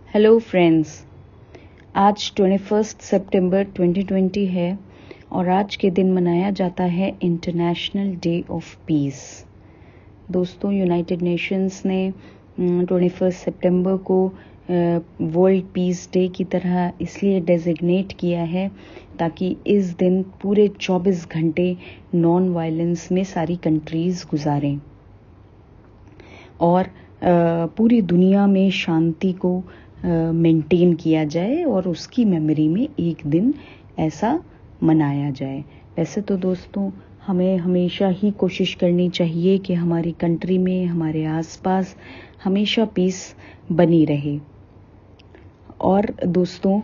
Hello friends, आज 21 सितंबर 2020 है और आज के दिन मनाया जाता है इंटरनेशनल डे ऑफ पीस। दोस्तों, यूनाइटेड नेशंस ने 21 सितंबर को वर्ल्ड पीस डे की तरह इसलिए डेजिग्नेट किया है ताकि इस दिन पूरे 24 घंटे नॉन वायलेंस में सारी कंट्रीज़ गुजारें और पूरी दुनिया में शांति को मेंटेन किया जाए और उसकी मेमोरी में एक दिन ऐसा मनाया जाए। वैसे तो दोस्तों, हमें हमेशा ही कोशिश करनी चाहिए कि हमारी कंट्री में, हमारे आसपास हमेशा पीस बनी रहे। और दोस्तों,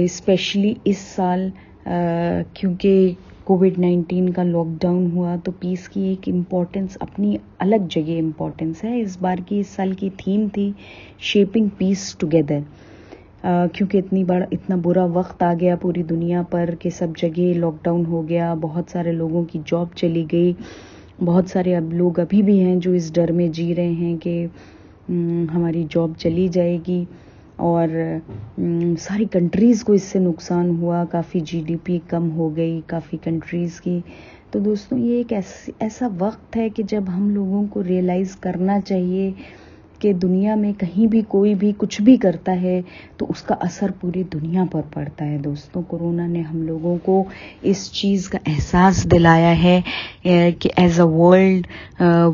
स्पेशली इस साल क्योंकि कोविड-19 का लॉकडाउन हुआ तो पीस की एक इम्पोर्टेंस अपनी अलग जगह इम्पोर्टेंस है। इस साल की थीम थी शेपिंग पीस टुगेदर, क्योंकि इतना बुरा वक्त आ गया पूरी दुनिया पर कि सब जगह लॉकडाउन हो गया, बहुत सारे लोगों की जॉब चली गई, बहुत सारे लोग अभी भी हैं जो इस डर में जी रहे हैं कि हमारी जॉब चली जाएगी और सारी कंट्रीज़ को इससे नुकसान हुआ, काफ़ी जीडीपी कम हो गई काफ़ी कंट्रीज़ की। तो दोस्तों, ये एक ऐसा वक्त है कि जब हम लोगों को रियलाइज़ करना चाहिए कि दुनिया में कहीं भी कोई भी कुछ भी करता है तो उसका असर पूरी दुनिया पर पड़ता है। दोस्तों, कोरोना ने हम लोगों को इस चीज़ का एहसास दिलाया है कि as a world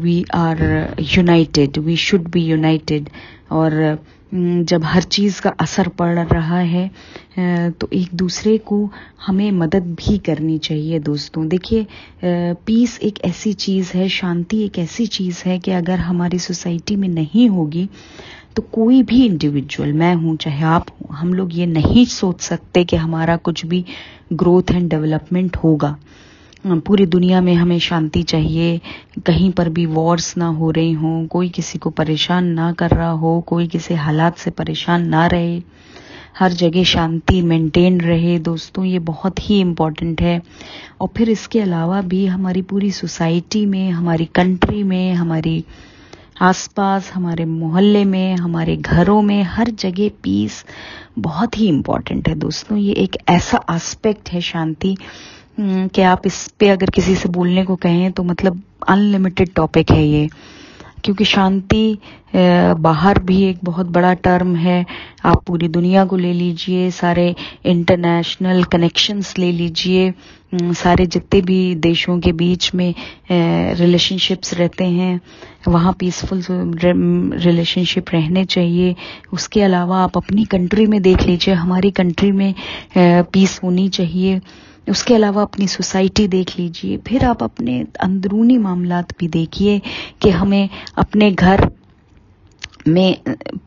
we are united, we should be united. और जब हर चीज़ का असर पड़ रहा है तो एक दूसरे को हमें मदद भी करनी चाहिए। दोस्तों देखिए, पीस एक ऐसी चीज़ है, शांति एक ऐसी चीज़ है कि अगर हमारी सोसाइटी में नहीं होगी तो कोई भी इंडिविजुअल, मैं हूँ चाहे आप हो, हम लोग ये नहीं सोच सकते कि हमारा कुछ भी ग्रोथ एंड डेवलपमेंट होगा। पूरी दुनिया में हमें शांति चाहिए, कहीं पर भी वॉर्स ना हो रही हों, कोई किसी को परेशान ना कर रहा हो, कोई किसी हालात से परेशान ना रहे, हर जगह शांति मेंटेन रहे। दोस्तों, ये बहुत ही इम्पोर्टेंट है। और फिर इसके अलावा भी हमारी पूरी सोसाइटी में, हमारी कंट्री में, हमारी आसपास, हमारे मोहल्ले में, हमारे घरों में, हर जगह पीस बहुत ही इम्पोर्टेंट है। दोस्तों, ये एक ऐसा एस्पेक्ट है शांति कि आप इस पे अगर किसी से बोलने को कहें तो मतलब अनलिमिटेड टॉपिक है ये, क्योंकि शांति बाहर भी एक बहुत बड़ा टर्म है। आप पूरी दुनिया को ले लीजिए, सारे इंटरनेशनल कनेक्शंस ले लीजिए, सारे जितने भी देशों के बीच में रिलेशनशिप्स रहते हैं वहाँ पीसफुल रिलेशनशिप रहने चाहिए। उसके अलावा आप अपनी कंट्री में देख लीजिए, हमारी कंट्री में पीस होनी चाहिए। उसके अलावा अपनी सोसाइटी देख लीजिए, फिर आप अपने अंदरूनी मामलात भी देखिए कि हमें अपने घर में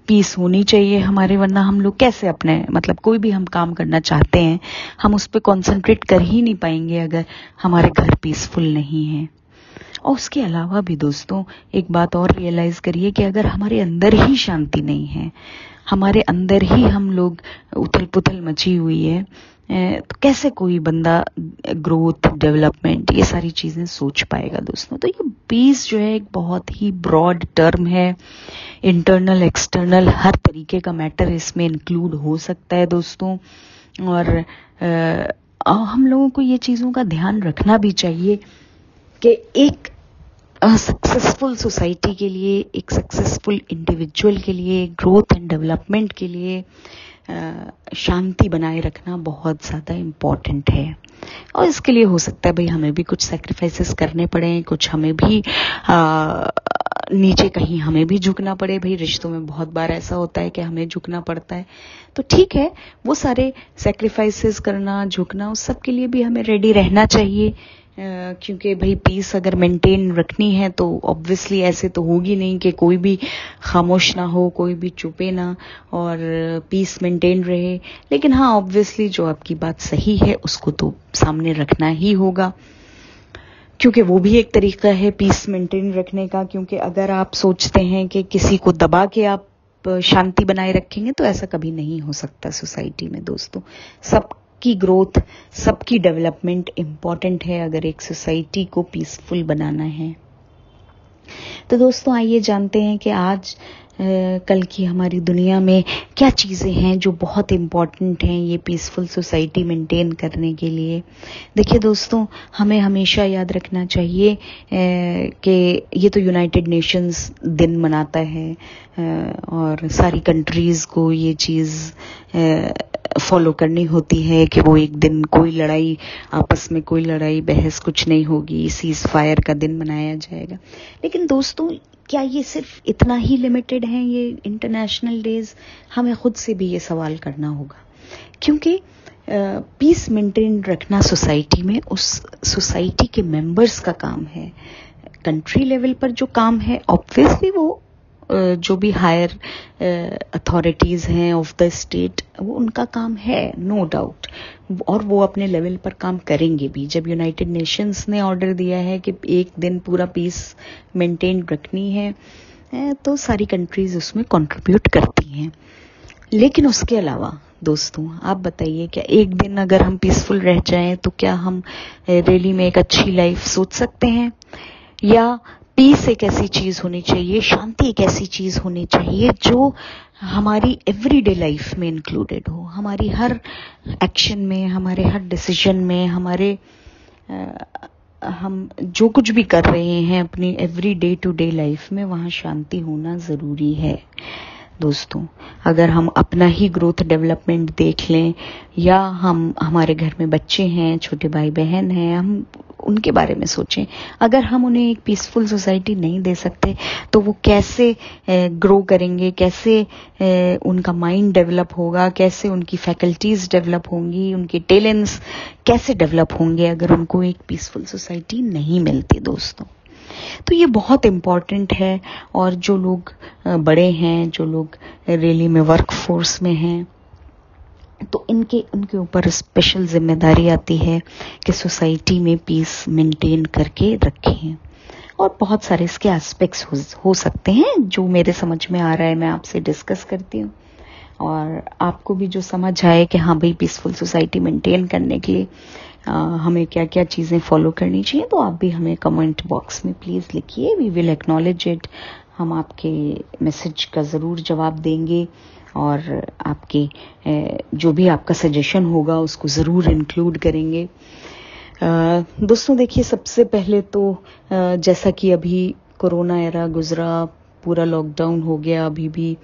पीस होनी चाहिए हमारे, वरना हम लोग कैसे अपने मतलब कोई भी हम काम करना चाहते हैं हम उस पर कॉन्सेंट्रेट कर ही नहीं पाएंगे अगर हमारे घर पीसफुल नहीं है। और उसके अलावा भी दोस्तों, एक बात और रियलाइज करिए कि अगर हमारे अंदर ही शांति नहीं है, हमारे अंदर ही हम लोग उथल पुथल मची हुई है, तो कैसे कोई बंदा ग्रोथ, डेवलपमेंट, ये सारी चीजें सोच पाएगा। दोस्तों, तो ये पीस जो है एक बहुत ही ब्रॉड टर्म है, इंटरनल एक्सटर्नल हर तरीके का मैटर इसमें इंक्लूड हो सकता है। दोस्तों, और हम लोगों को ये चीजों का ध्यान रखना भी चाहिए कि एक सक्सेसफुल सोसाइटी के लिए, एक सक्सेसफुल इंडिविजुअल के लिए, ग्रोथ एंड डेवलपमेंट के लिए शांति बनाए रखना बहुत ज़्यादा इम्पॉर्टेंट है। और इसके लिए हो सकता है भाई हमें भी कुछ सैक्रिफाइसेस करने पड़े, कुछ हमें भी नीचे कहीं हमें भी झुकना पड़े। भाई रिश्तों में बहुत बार ऐसा होता है कि हमें झुकना पड़ता है, तो ठीक है, वो सारे सैक्रिफाइसेस करना, झुकना, उस सब के लिए भी हमें रेडी रहना चाहिए। क्योंकि भाई पीस अगर मेंटेन रखनी है तो ऑब्वियसली ऐसे तो होगी नहीं कि कोई भी खामोश ना हो, कोई भी चुपे ना, और पीस मेंटेन रहे। लेकिन हाँ, ऑब्वियसली जो आपकी बात सही है उसको तो सामने रखना ही होगा, क्योंकि वो भी एक तरीका है पीस मेंटेन रखने का। क्योंकि अगर आप सोचते हैं कि किसी को दबा के आप शांति बनाए रखेंगे तो ऐसा कभी नहीं हो सकता सोसाइटी में। दोस्तों, सबकी ग्रोथ, सबकी डेवलपमेंट इम्पॉर्टेंट है अगर एक सोसाइटी को पीसफुल बनाना है। तो दोस्तों, आइए जानते हैं कि आज कल की हमारी दुनिया में क्या चीज़ें हैं जो बहुत इम्पॉर्टेंट हैं ये पीसफुल सोसाइटी मेंटेन करने के लिए। देखिए दोस्तों, हमें हमेशा याद रखना चाहिए कि ये तो यूनाइटेड नेशंस दिन मनाता है और सारी कंट्रीज़ को ये चीज़ फॉलो करनी होती है कि वो एक दिन कोई लड़ाई, आपस में कोई लड़ाई बहस कुछ नहीं होगी, सीज फायर का दिन मनाया जाएगा। लेकिन दोस्तों, क्या ये सिर्फ इतना ही लिमिटेड है ये इंटरनेशनल डेज? हमें खुद से भी ये सवाल करना होगा, क्योंकि पीस मेंटेन रखना सोसाइटी में उस सोसाइटी के मेंबर्स का काम है। कंट्री लेवल पर जो काम है ऑब्वियसली वो जो भी हायर अथॉरिटीज़ हैं ऑफ द स्टेट, वो उनका काम है, नो डाउट, और वो अपने लेवल पर काम करेंगे भी। जब यूनाइटेड नेशंस ने ऑर्डर दिया है कि एक दिन पूरा पीस मेंटेन रखनी है तो सारी कंट्रीज उसमें कंट्रीब्यूट करती हैं। लेकिन उसके अलावा दोस्तों, आप बताइए, क्या एक दिन अगर हम पीसफुल रह जाएं तो क्या हम रियली में एक अच्छी लाइफ सोच सकते हैं? या पीस एक ऐसी चीज होनी चाहिए, शांति एक ऐसी चीज होनी चाहिए जो हमारी एवरीडे लाइफ में इंक्लूडेड हो, हमारी हर एक्शन में, हमारे हर डिसीजन में, हमारे हम जो कुछ भी कर रहे हैं अपनी every day to day life में, वहाँ शांति होना ज़रूरी है। दोस्तों, अगर हम अपना ही ग्रोथ डेवलपमेंट देख लें, या हमारे घर में बच्चे हैं, छोटे भाई बहन हैं, हम उनके बारे में सोचें। अगर हम उन्हें एक पीसफुल सोसाइटी नहीं दे सकते तो वो कैसे ग्रो करेंगे, कैसे उनका माइंड डेवलप होगा, कैसे उनकी फैकल्टीज डेवलप होंगी, उनके टैलेंट्स कैसे डेवलप होंगे अगर उनको एक पीसफुल सोसाइटी नहीं मिलती दोस्तों। तो ये बहुत इम्पॉर्टेंट है। और जो लोग बड़े हैं, जो लोग रियली में वर्क फोर्स में हैं, तो उनके ऊपर स्पेशल जिम्मेदारी आती है कि सोसाइटी में पीस मेंटेन करके रखें। और बहुत सारे इसके एस्पेक्ट्स हो सकते हैं जो मेरे समझ में आ रहा है, मैं आपसे डिस्कस करती हूँ, और आपको भी जो समझ आए कि हाँ भाई, पीसफुल सोसाइटी मेंटेन करने के लिए हमें क्या क्या चीज़ें फॉलो करनी चाहिए, तो आप भी हमें कमेंट बॉक्स में प्लीज़ लिखिए। We will acknowledge it. हम आपके मैसेज का ज़रूर जवाब देंगे, और आपके जो भी आपका सजेशन होगा उसको ज़रूर इंक्लूड करेंगे। दोस्तों देखिए, सबसे पहले तो जैसा कि अभी कोरोना एरा गुजरा, पूरा लॉकडाउन हो गया, अभी भी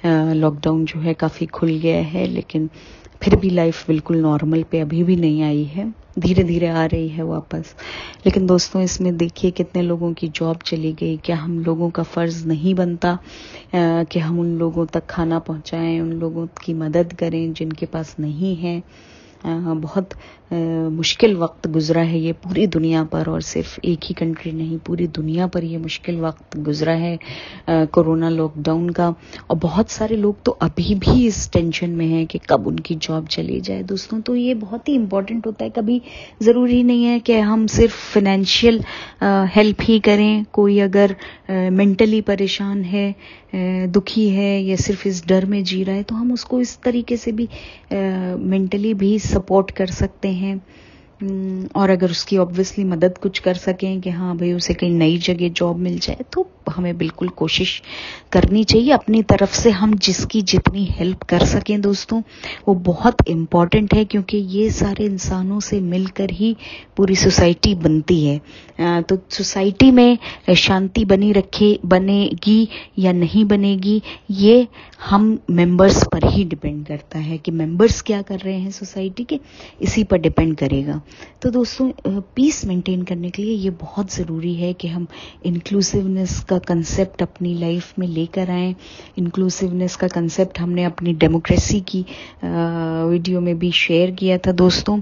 लॉकडाउन जो है काफ़ी खुल गया है, लेकिन फिर भी लाइफ बिल्कुल नॉर्मल पे अभी भी नहीं आई है, धीरे धीरे आ रही है वापस। लेकिन दोस्तों, इसमें देखिए कितने लोगों की जॉब चली गई। क्या हम लोगों का फ़र्ज़ नहीं बनता कि हम उन लोगों तक खाना पहुंचाएं, उन लोगों की मदद करें जिनके पास नहीं है? बहुत मुश्किल वक्त गुजरा है ये पूरी दुनिया पर, और सिर्फ एक ही कंट्री नहीं, पूरी दुनिया पर ये मुश्किल वक्त गुजरा है कोरोना लॉकडाउन का। और बहुत सारे लोग तो अभी भी इस टेंशन में हैं कि कब उनकी जॉब चली जाए दोस्तों। तो ये बहुत ही इम्पोर्टेंट होता है। कभी ज़रूरी नहीं है कि हम सिर्फ फाइनेंशियल हेल्प ही करें। कोई अगर मेंटली परेशान है, दुखी है, या सिर्फ इस डर में जी रहा है, तो हम उसको इस तरीके से भी मेंटली भी सपोर्ट कर सकते हैं। और अगर उसकी ऑब्वियसली मदद कुछ कर सकें कि हाँ भाई उसे कहीं नई जगह जॉब मिल जाए, तो हमें बिल्कुल कोशिश करनी चाहिए अपनी तरफ से। हम जिसकी जितनी हेल्प कर सकें दोस्तों, वो बहुत इम्पॉर्टेंट है, क्योंकि ये सारे इंसानों से मिलकर ही पूरी सोसाइटी बनती है। तो सोसाइटी में शांति बनेगी या नहीं बनेगी, ये हम मेंबर्स पर ही डिपेंड करता है कि मेंबर्स क्या कर रहे हैं सोसाइटी के, इसी पर डिपेंड करेगा। तो दोस्तों, पीस मेंटेन करने के लिए ये बहुत ज़रूरी है कि हम इंक्लूसिवनेस का कंसेप्ट अपनी लाइफ में लेकर आएँ। इंक्लूसिवनेस का कंसेप्ट हमने अपनी डेमोक्रेसी की वीडियो में भी शेयर किया था दोस्तों,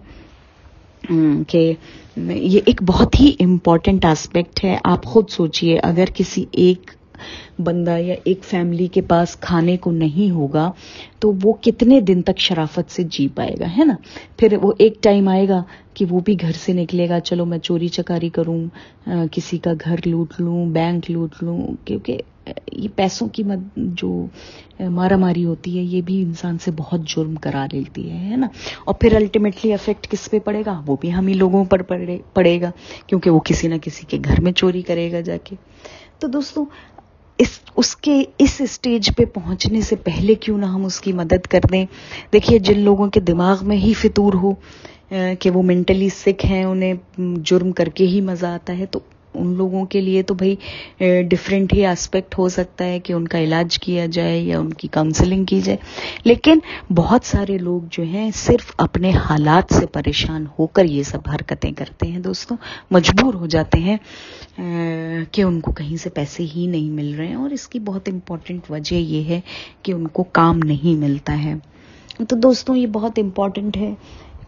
कि ये एक बहुत ही इम्पॉर्टेंट एस्पेक्ट है। आप खुद सोचिए, अगर किसी एक बंदा या एक फैमिली के पास खाने को नहीं होगा तो वो कितने दिन तक शराफत से जी पाएगा, है ना? फिर वो एक टाइम आएगा कि वो भी घर से निकलेगा, चलो मैं चोरी चकारी करूं, किसी का घर लूट लूं, बैंक लूट लूं, क्योंकि ये पैसों की जो मारामारी होती है, ये भी इंसान से बहुत जुर्म करा लेती है ना? और फिर अल्टीमेटली इफेक्ट किस पे पड़ेगा? वो भी हम ही लोगों पर पड़ेगा, क्योंकि वो किसी ना किसी के घर में चोरी करेगा जाके। तो दोस्तों, इस स्टेज पे पहुंचने से पहले क्यों ना हम उसकी मदद कर दें। देखिए, जिन लोगों के दिमाग में ही फितूर हो कि वो मेंटली सिक हैं, उन्हें जुर्म करके ही मजा आता है, तो उन लोगों के लिए तो भाई डिफरेंट ही एस्पेक्ट हो सकता है कि उनका इलाज किया जाए या उनकी काउंसलिंग की जाए। लेकिन बहुत सारे लोग जो हैं सिर्फ अपने हालात से परेशान होकर ये सब हरकतें करते हैं दोस्तों, मजबूर हो जाते हैं कि उनको कहीं से पैसे ही नहीं मिल रहे हैं, और इसकी बहुत इम्पोर्टेंट वजह ये है कि उनको काम नहीं मिलता है। तो दोस्तों, ये बहुत इम्पोर्टेंट है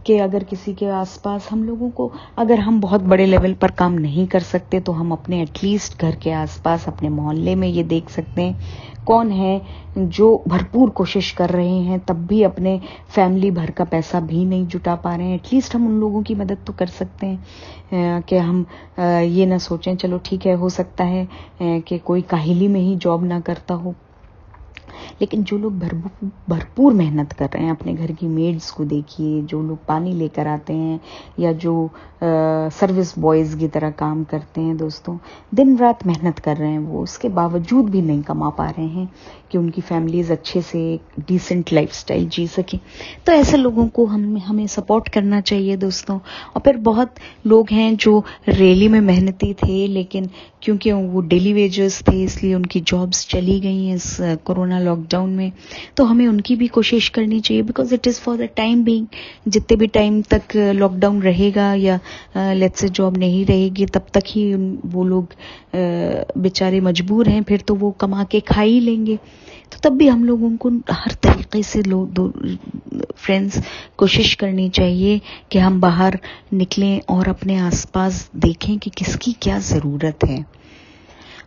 कि अगर किसी के आसपास हम लोगों को, अगर हम बहुत बड़े लेवल पर काम नहीं कर सकते तो हम अपने एटलीस्ट घर के आसपास, अपने मोहल्ले में ये देख सकते हैं कौन है जो भरपूर कोशिश कर रहे हैं, तब भी अपने फैमिली भर का पैसा भी नहीं जुटा पा रहे हैं। एटलीस्ट हम उन लोगों की मदद तो कर सकते हैं कि हम ये ना सोचें चलो ठीक है, हो सकता है कि कोई काहिली में ही जॉब ना करता हो, लेकिन जो लोग भरपूर मेहनत कर रहे हैं, अपने घर की मेड्स को देखिए, जो लोग पानी लेकर आते हैं या जो सर्विस बॉयज़ की तरह काम करते हैं दोस्तों, दिन रात मेहनत कर रहे हैं, वो उसके बावजूद भी नहीं कमा पा रहे हैं कि उनकी फैमिलीज अच्छे से डिसेंट लाइफस्टाइल जी सके। तो ऐसे लोगों को हमें सपोर्ट करना चाहिए दोस्तों। और फिर बहुत लोग हैं जो रैली में मेहनती थे, लेकिन क्योंकि वो डेली वेजर्स थे इसलिए उनकी जॉब्स चली गई हैं इस कोरोना लॉकडाउन में, तो हमें उनकी भी कोशिश करनी चाहिए, because it is for the time being. जितने भी टाइम तक लॉकडाउन रहेगा या लेट्स से जॉब नहीं रहेगी, तब तक ही वो लोग बेचारे मजबूर हैं, फिर तो वो कमा के खा ही लेंगे। तो तब भी हम लोगों को हर तरीके से फ्रेंड्स कोशिश करनी चाहिए कि हम बाहर निकलें और अपने आसपास देखें कि किसकी क्या ज़रूरत है।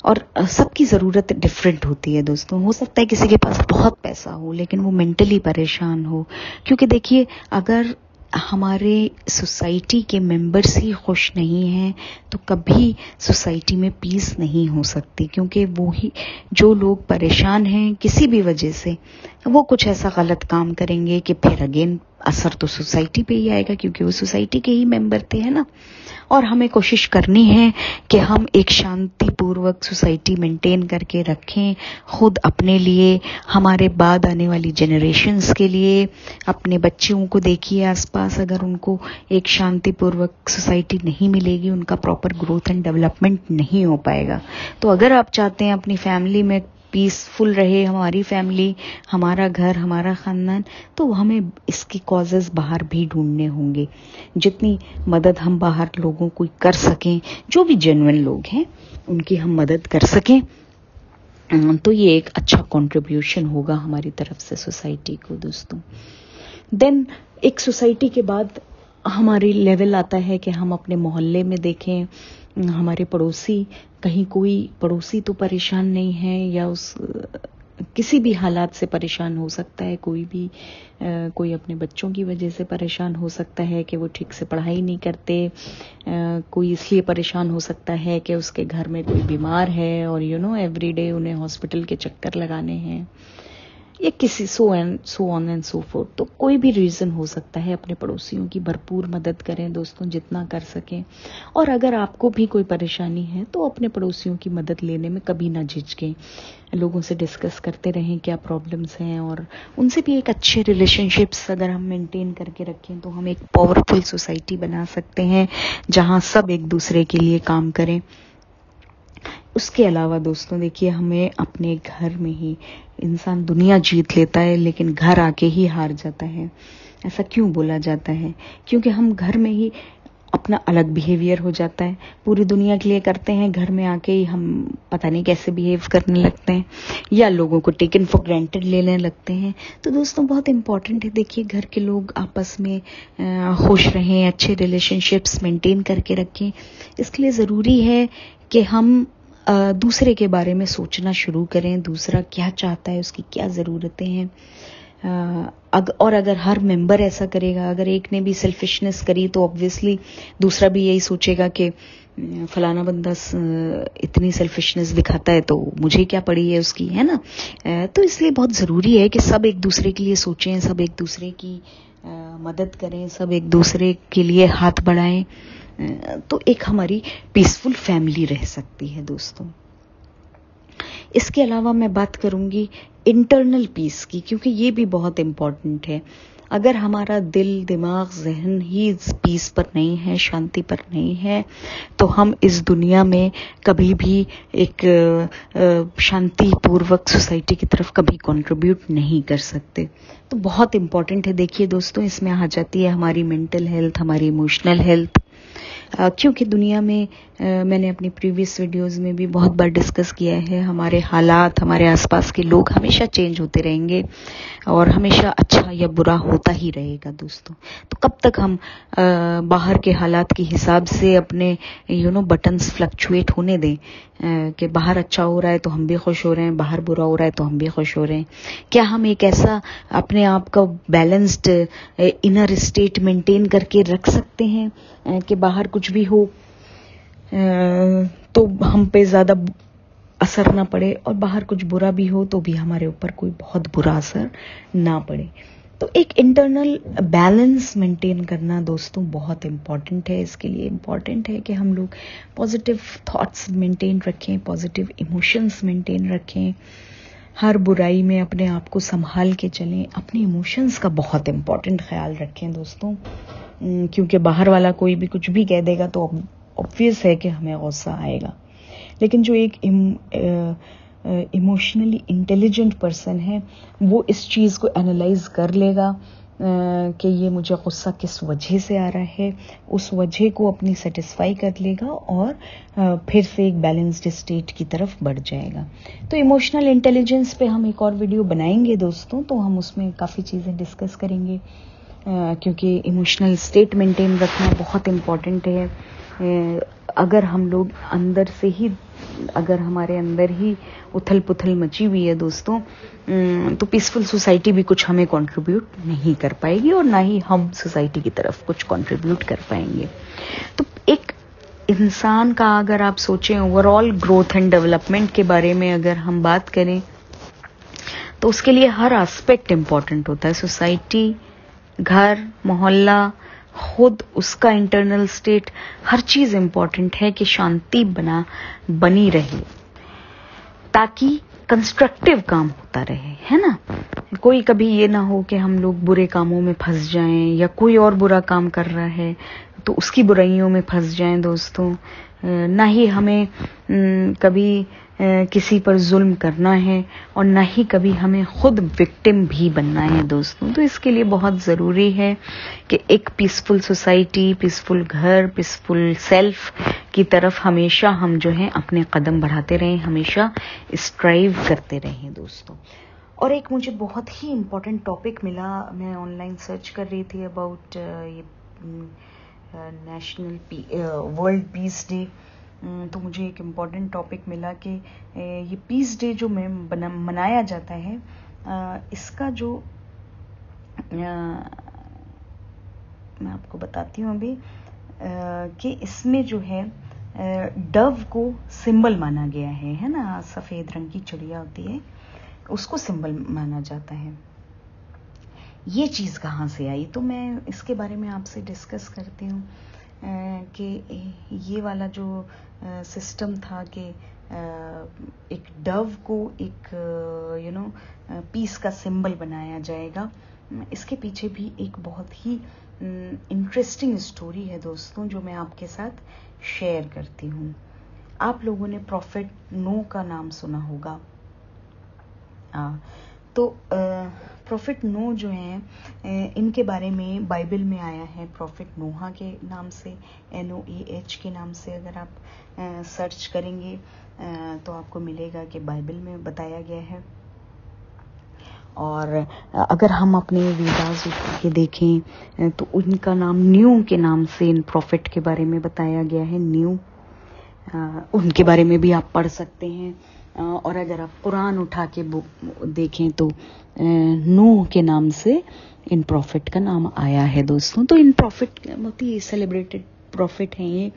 और सबकी ज़रूरत डिफरेंट होती है दोस्तों। हो सकता है किसी के पास बहुत पैसा हो लेकिन वो मेंटली परेशान हो, क्योंकि देखिए, अगर हमारे सोसाइटी के मेंबर्स ही खुश नहीं हैं तो कभी सोसाइटी में पीस नहीं हो सकती, क्योंकि वो ही जो लोग परेशान हैं किसी भी वजह से, वो कुछ ऐसा गलत काम करेंगे कि फिर अगेन असर तो सोसाइटी पे ही आएगा, क्योंकि वो सोसाइटी के ही मेंबर थे, है ना। और हमें कोशिश करनी है कि हम एक शांतिपूर्वक सोसाइटी मेंटेन करके रखें, खुद अपने लिए, हमारे बाद आने वाली जनरेशन्स के लिए। अपने बच्चों को देखिए आसपास, अगर उनको एक शांतिपूर्वक सोसाइटी नहीं मिलेगी, उनका प्रॉपर ग्रोथ एंड डेवलपमेंट नहीं हो पाएगा। तो अगर आप चाहते हैं अपनी फैमिली में पीसफुल रहे हमारी फैमिली, हमारा घर, हमारा खानदान, तो हमें इसके कॉजेज बाहर भी ढूंढने होंगे। जितनी मदद हम बाहर लोगों को कर सकें, जो भी जेन्युइन लोग हैं उनकी हम मदद कर सकें, तो ये एक अच्छा कंट्रीब्यूशन होगा हमारी तरफ से सोसाइटी को दोस्तों। देन एक सोसाइटी के बाद हमारी लेवल आता है कि हम अपने मोहल्ले में देखें, हमारे पड़ोसी, कहीं कोई पड़ोसी तो परेशान नहीं है या उस किसी भी हालात से परेशान हो सकता है, कोई भी कोई अपने बच्चों की वजह से परेशान हो सकता है कि वो ठीक से पढ़ाई नहीं करते, कोई इसलिए परेशान हो सकता है कि उसके घर में कोई बीमार है और एवरीडे उन्हें हॉस्पिटल के चक्कर लगाने हैं, या किसी so on and so fourth. तो कोई भी रीज़न हो सकता है, अपने पड़ोसियों की भरपूर मदद करें दोस्तों जितना कर सकें। और अगर आपको भी कोई परेशानी है तो अपने पड़ोसियों की मदद लेने में कभी ना झिझकें, लोगों से डिस्कस करते रहें क्या प्रॉब्लम्स हैं, और उनसे भी एक अच्छे रिलेशनशिप्स अगर हम मेंटेन करके रखें तो हम एक पावरफुल सोसाइटी बना सकते हैं जहां सब एक दूसरे के लिए काम करें। उसके अलावा दोस्तों देखिए, हमें अपने घर में ही, इंसान दुनिया जीत लेता है लेकिन घर आके ही हार जाता है। ऐसा क्यों बोला जाता है? क्योंकि हम घर में ही अपना अलग बिहेवियर हो जाता है, पूरी दुनिया के लिए करते हैं, घर में आके ही हम पता नहीं कैसे बिहेव करने लगते हैं या लोगों को टेकन फॉर ग्रांटेड लेने लगते हैं। तो दोस्तों बहुत इंपॉर्टेंट है, देखिए घर के लोग आपस में खुश रहें, अच्छे रिलेशनशिप्स मेंटेन करके रखें। इसके लिए ज़रूरी है कि हम दूसरे के बारे में सोचना शुरू करें, दूसरा क्या चाहता है, उसकी क्या ज़रूरतें हैं। और अगर हर मेंबर ऐसा करेगा, अगर एक ने भी सेल्फिशनेस करी तो ऑब्वियसली दूसरा भी यही सोचेगा कि फलाना बंदा इतनी सेल्फिशनेस दिखाता है तो मुझे क्या पड़ी है उसकी, है ना। तो इसलिए बहुत ज़रूरी है कि सब एक दूसरे के लिए सोचें, सब एक दूसरे की मदद करें, सब एक दूसरे के लिए हाथ बढ़ाएं, तो एक हमारी पीसफुल फैमिली रह सकती है दोस्तों। इसके अलावा मैं बात करूँगी इंटरनल पीस की, क्योंकि ये भी बहुत इम्पॉर्टेंट है। अगर हमारा दिल, दिमाग, जहन ही पीस पर नहीं है, शांति पर नहीं है, तो हम इस दुनिया में कभी भी एक शांतिपूर्वक सोसाइटी की तरफ कभी कंट्रीब्यूट नहीं कर सकते। तो बहुत इम्पॉर्टेंट है। देखिए दोस्तों, इसमें आ जाती है हमारी मेंटल हेल्थ, हमारी इमोशनल हेल्थ, क्योंकि दुनिया में मैंने अपनी प्रीवियस वीडियोस में भी बहुत बार डिस्कस किया है, हमारे हालात, हमारे आसपास के लोग हमेशा चेंज होते रहेंगे और हमेशा अच्छा या बुरा होता ही रहेगा दोस्तों। तो कब तक हम बाहर के हालात के हिसाब से अपने बटन्स फ्लक्चुएट होने दें कि बाहर अच्छा हो रहा है तो हम भी खुश हो रहे हैं, बाहर बुरा हो रहा है तो हम भी खुश हो रहे हैं? क्या हम एक ऐसा अपने आप का बैलेंस्ड इनर स्टेट मेंटेन करके रख सकते हैं कि बाहर कुछ भी हो तो हम पे ज्यादा असर ना पड़े, और बाहर कुछ बुरा भी हो तो भी हमारे ऊपर कोई बहुत बुरा असर ना पड़े? तो एक इंटरनल बैलेंस मेंटेन करना दोस्तों बहुत इम्पॉर्टेंट है। इसके लिए इम्पॉर्टेंट है कि हम लोग पॉजिटिव थॉट्स मेंटेन रखें, पॉजिटिव इमोशंस मेंटेन रखें, हर बुराई में अपने आप को संभाल के चलें, अपने इमोशंस का बहुत इम्पॉर्टेंट ख्याल रखें दोस्तों, क्योंकि बाहर वाला कोई भी कुछ भी कह देगा तो ऑब्वियस है कि हमें गुस्सा आएगा। लेकिन जो एक इमोशनली इंटेलिजेंट पर्सन है वो इस चीज़ को एनालाइज कर लेगा कि ये मुझे गुस्सा किस वजह से आ रहा है, उस वजह को अपनी सेटिस्फाई कर लेगा और फिर से एक बैलेंस्ड स्टेट की तरफ बढ़ जाएगा। तो इमोशनल इंटेलिजेंस पे हम एक और वीडियो बनाएंगे दोस्तों, तो हम उसमें काफ़ी चीज़ें डिस्कस करेंगे, क्योंकि इमोशनल स्टेट मेंटेन रखना बहुत इम्पॉर्टेंट है। अगर हम लोग अगर हमारे अंदर ही उथल पुथल मची हुई है दोस्तों, तो पीसफुल सोसाइटी भी कुछ हमें कंट्रीब्यूट नहीं कर पाएगी और ना ही हम सोसाइटी की तरफ कुछ कंट्रीब्यूट कर पाएंगे। तो एक इंसान का अगर आप सोचें ओवरऑल ग्रोथ एंड डेवलपमेंट के बारे में अगर हम बात करें तो उसके लिए हर एस्पेक्ट इम्पॉर्टेंट होता है। सोसाइटी, घर, मोहल्ला, खुद उसका इंटरनल स्टेट, हर चीज इम्पॉर्टेंट है कि शांति बनी रहे ताकि कंस्ट्रक्टिव काम होता रहे, है ना। कोई कभी ये ना हो कि हम लोग बुरे कामों में फंस जाएं या कोई और बुरा काम कर रहा है तो उसकी बुराइयों में फंस जाएं दोस्तों। ना ही हमें कभी किसी पर जुल्म करना है और ना ही कभी हमें खुद विक्टिम भी बनना है दोस्तों। तो इसके लिए बहुत ज़रूरी है कि एक पीसफुल सोसाइटी, पीसफुल घर, पीसफुल सेल्फ की तरफ हमेशा हम जो है अपने कदम बढ़ाते रहें, हमेशा स्ट्राइव करते रहें दोस्तों। और एक मुझे बहुत ही इम्पोर्टेंट टॉपिक मिला, मैं ऑनलाइन सर्च कर रही थी अबाउट ये नेशनल वर्ल्ड पीस डे, तो मुझे एक इम्पॉर्टेंट टॉपिक मिला कि ये पीस डे जो मनाया जाता है, इसका जो मैं आपको बताती हूँ अभी कि इसमें जो है डव को सिंबल माना गया है ना, सफ़ेद रंग की चिड़िया होती है, उसको सिंबल माना जाता है। ये चीज़ कहाँ से आई, तो मैं इसके बारे में आपसे डिस्कस करती हूँ कि ये वाला जो सिस्टम था कि एक डव को एक पीस का सिंबल बनाया जाएगा, इसके पीछे भी एक बहुत ही इंटरेस्टिंग स्टोरी है दोस्तों जो मैं आपके साथ शेयर करती हूँ। आप लोगों ने प्रॉफिट नूह का नाम सुना होगा। तो प्रॉफिट नूह जो हैं इनके बारे में बाइबल में आया है प्रॉफिट नूह के नाम से, NOAH के नाम से अगर आप सर्च करेंगे तो आपको मिलेगा कि बाइबल में बताया गया है। और अगर हम अपने वेदास उठा के देखें तो उनका नाम न्यू के नाम से इन प्रॉफिट के बारे में बताया गया है, न्यू। उनके बारे में भी आप पढ़ सकते हैं। और अगर आप कुरान उठा के देखें तो नूह के नाम से इन प्रॉफिट का नाम आया है दोस्तों। तो इन प्रॉफिट बहुत ही सेलिब्रेटेड प्रॉफिट हैं ये,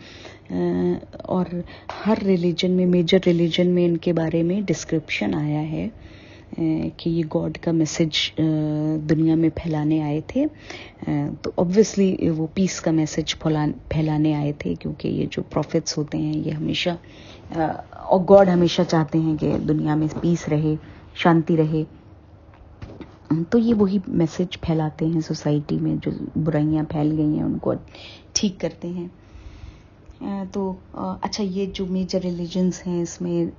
और हर रिलीजन में, मेजर रिलीजन में इनके बारे में डिस्क्रिप्शन आया है कि ये गॉड का मैसेज दुनिया में फैलाने आए थे। तो ऑब्वियसली वो पीस का मैसेज फैलाने आए थे, क्योंकि ये जो प्रॉफिट्स होते हैं ये हमेशा और गॉड हमेशा चाहते हैं कि दुनिया में पीस रहे, शांति रहे। तो ये वही मैसेज फैलाते हैं सोसाइटी में, जो बुराइयां फैल गई हैं उनको ठीक करते हैं। तो अच्छा, ये जो मेजर रिलीजन्स हैं इसमें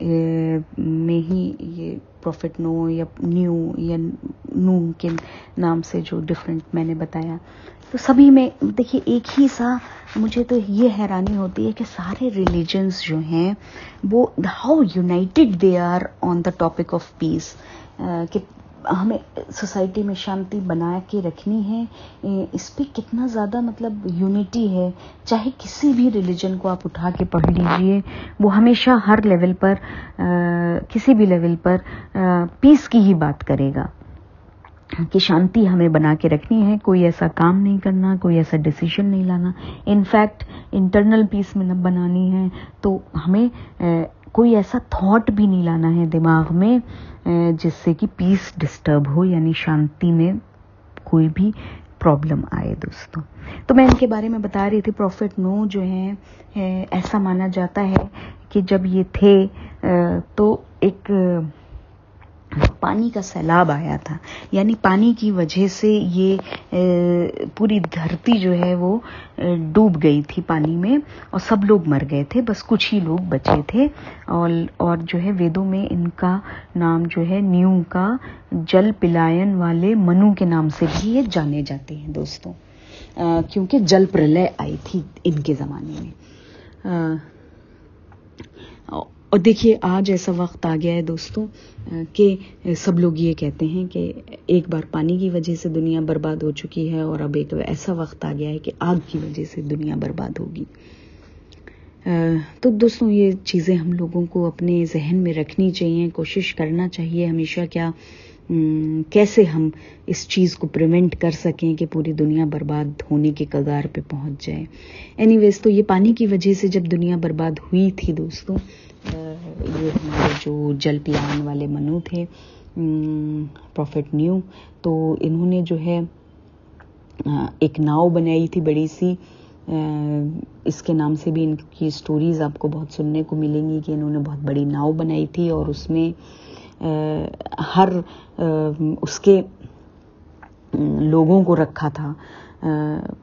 में ही ये प्रॉफिट नो या न्यू या नूह के नाम से जो डिफरेंट मैंने बताया, तो सभी में देखिए एक ही सा, मुझे तो ये हैरानी होती है कि सारे रिलीजन्स जो हैं वो how united they are on the topic of peace, कि हमें सोसाइटी में शांति बना के रखनी है। इस पे कितना ज़्यादा मतलब यूनिटी है। चाहे किसी भी रिलीजन को आप उठा के पढ़ लीजिए, वो हमेशा हर लेवल पर किसी भी लेवल पर पीस की ही बात करेगा कि शांति हमें बना के रखनी है, कोई ऐसा काम नहीं करना, कोई ऐसा डिसीजन नहीं लाना। इनफैक्ट इंटरनल पीस में बनानी है तो हमें कोई ऐसा थॉट भी नहीं लाना है दिमाग में जिससे कि पीस डिस्टर्ब हो, यानी शांति में कोई भी प्रॉब्लम आए दोस्तों। तो मैं इनके बारे में बता रही थी। प्रॉफिट नो जो है ऐसा माना जाता है कि जब ये थे तो एक पानी का सैलाब आया था, यानी पानी की वजह से ये पूरी धरती जो है वो डूब गई थी पानी में और सब लोग मर गए थे, बस कुछ ही लोग बचे थे। और जो है वेदों में इनका नाम जो है न्यू का जल पिलायन वाले मनु के नाम से भी ये जाने जाते हैं दोस्तों, क्योंकि जल प्रलय आई थी इनके ज़माने में। और देखिए आज ऐसा वक्त आ गया है दोस्तों कि सब लोग ये कहते हैं कि एक बार पानी की वजह से दुनिया बर्बाद हो चुकी है और अब एक ऐसा वक्त आ गया है कि आग की वजह से दुनिया बर्बाद होगी। तो दोस्तों ये चीज़ें हम लोगों को अपने जहन में रखनी चाहिए, कोशिश करना चाहिए हमेशा कैसे हम इस चीज़ को प्रिवेंट कर सकें कि पूरी दुनिया बर्बाद होने के कगार पे पहुंच जाए। एनीवेज, तो ये पानी की वजह से जब दुनिया बर्बाद हुई थी दोस्तों, ये हमारे जो जल पिलाने वाले मनु थे, प्रॉफिट न्यू, तो इन्होंने जो है एक नाव बनाई थी बड़ी सी। इसके नाम से भी इनकी स्टोरीज आपको बहुत सुनने को मिलेंगी कि इन्होंने बहुत बड़ी नाव बनाई थी और उसमें हर उसके लोगों को रखा था।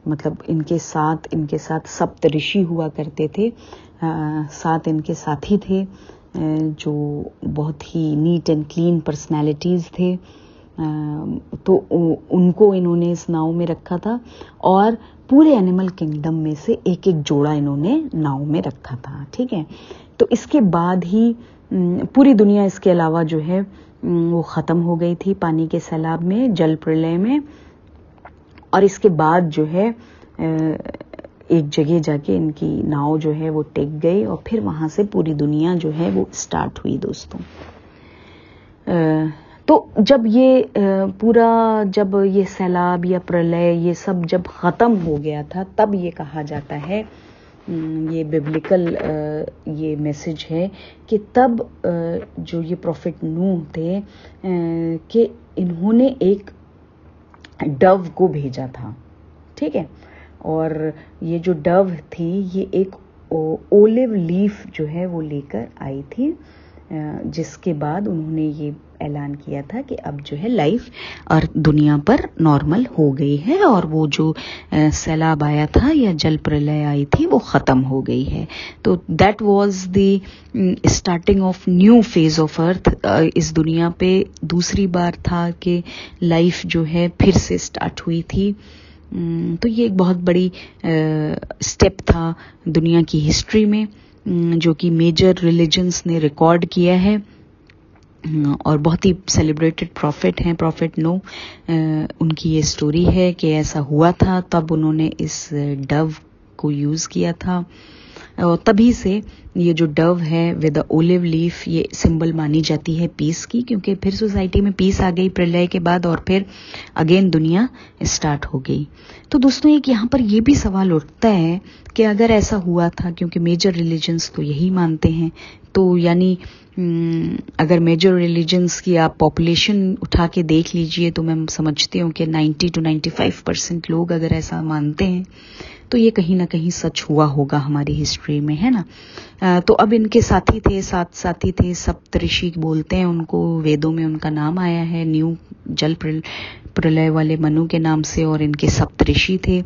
मतलब इनके साथ सप्त ऋषि हुआ करते थे, 7 इनके साथी थे जो बहुत ही नीट एंड क्लीन पर्सनैलिटीज़ थे। तो उनको इन्होंने इस नाव में रखा था और पूरे एनिमल किंगडम में से एक एक जोड़ा इन्होंने नाव में रखा था। ठीक है, तो इसके बाद ही पूरी दुनिया इसके अलावा जो है वो ख़त्म हो गई थी पानी के सैलाब में, जल प्रलय में। और इसके बाद जो है एक जगह जाके इनकी नाव जो है वो टिक गई और फिर वहाँ से पूरी दुनिया जो है वो स्टार्ट हुई दोस्तों। तो जब जब ये सैलाब या प्रलय ये सब जब ख़त्म हो गया था, तब ये कहा जाता है, ये बिब्लिकल ये मैसेज है कि तब जो ये प्रॉफिट नूह थे कि इन्होंने एक डव को भेजा था। ठीक है, और ये जो डव थी ये एक ओलिव लीफ जो है वो लेकर आई थी, जिसके बाद उन्होंने ये ऐलान किया था कि अब जो है लाइफ और दुनिया पर नॉर्मल हो गई है और वो जो सैलाब आया था या जल प्रलय आई थी वो ख़त्म हो गई है। तो that was the starting of new phase of earth. इस दुनिया पे दूसरी बार था कि लाइफ जो है फिर से स्टार्ट हुई थी। तो ये एक बहुत बड़ी स्टेप था दुनिया की हिस्ट्री में, जो कि मेजर रिलीजन्स ने रिकॉर्ड किया है और बहुत ही सेलिब्रेटेड प्रॉफिट हैं प्रॉफिट नो। उनकी ये स्टोरी है कि ऐसा हुआ था, तब उन्होंने इस डव को यूज़ किया था और तभी से ये जो डव है विद द ओलिव लीफ ये सिंबल मानी जाती है पीस की, क्योंकि फिर सोसाइटी में पीस आ गई प्रलय के बाद और फिर अगेन दुनिया स्टार्ट हो गई। तो दोस्तों एक यहाँ पर ये भी सवाल उठता है कि अगर ऐसा हुआ था, क्योंकि मेजर रिलीजन्स तो यही मानते हैं, तो यानी अगर मेजर रिलीजन्स की आप पॉपुलेशन उठा के देख लीजिए तो मैं समझती हूँ कि 90 to 95% लोग अगर ऐसा मानते हैं तो ये कहीं ना कहीं सच हुआ होगा हमारी हिस्ट्री में, है ना। तो अब इनके साथी थे, 7 साथी थे, सप्तऋषि बोलते हैं उनको, वेदों में उनका नाम आया है न्यू जल प्रलय वाले मनु के नाम से, और इनके सप्तऋषि थे।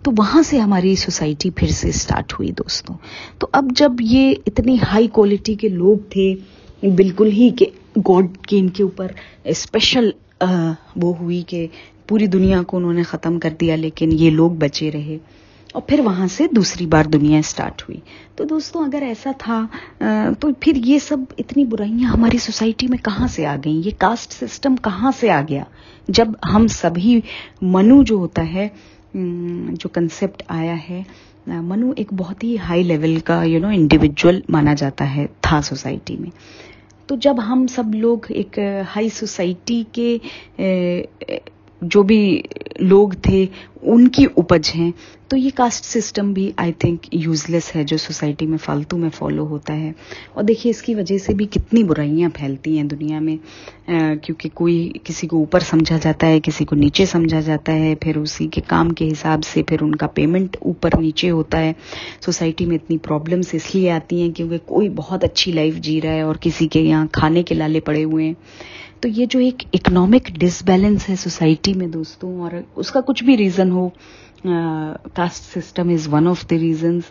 तो वहां से हमारी सोसाइटी फिर से स्टार्ट हुई दोस्तों। तो अब जब ये इतनी हाई क्वालिटी के लोग थे, बिल्कुल ही कि गॉड की इनके ऊपर स्पेशल वो हुई कि पूरी दुनिया को उन्होंने ख़त्म कर दिया, लेकिन ये लोग बचे रहे, और फिर वहां से दूसरी बार दुनिया स्टार्ट हुई। तो दोस्तों अगर ऐसा था तो फिर ये सब इतनी बुराइयां हमारी सोसाइटी में कहाँ से आ गई, ये कास्ट सिस्टम कहाँ से आ गया, जब हम सभी मनु जो होता है, जो कंसेप्ट आया है, मनु एक बहुत ही हाई लेवल का इंडिविजुअल माना जाता है था सोसाइटी में। तो जब हम सब लोग एक हाई सोसाइटी के जो भी लोग थे उनकी उपज हैं, तो ये कास्ट सिस्टम भी आई थिंक यूजलेस है जो सोसाइटी में फालतू में फॉलो होता है। और देखिए इसकी वजह से भी कितनी बुराइयां फैलती हैं दुनिया में, क्योंकि कोई किसी को ऊपर समझा जाता है, किसी को नीचे समझा जाता है, फिर उसी के काम के हिसाब से फिर उनका पेमेंट ऊपर नीचे होता है। सोसाइटी में इतनी प्रॉब्लम्स इसलिए आती हैं क्योंकि कोई बहुत अच्छी लाइफ जी रहा है और किसी के यहाँ खाने के लाले पड़े हुए हैं। तो ये जो एक इकोनॉमिक डिसबैलेंस है सोसाइटी में दोस्तों, और उसका कुछ भी रीज़न हो, caste system is one of the reasons.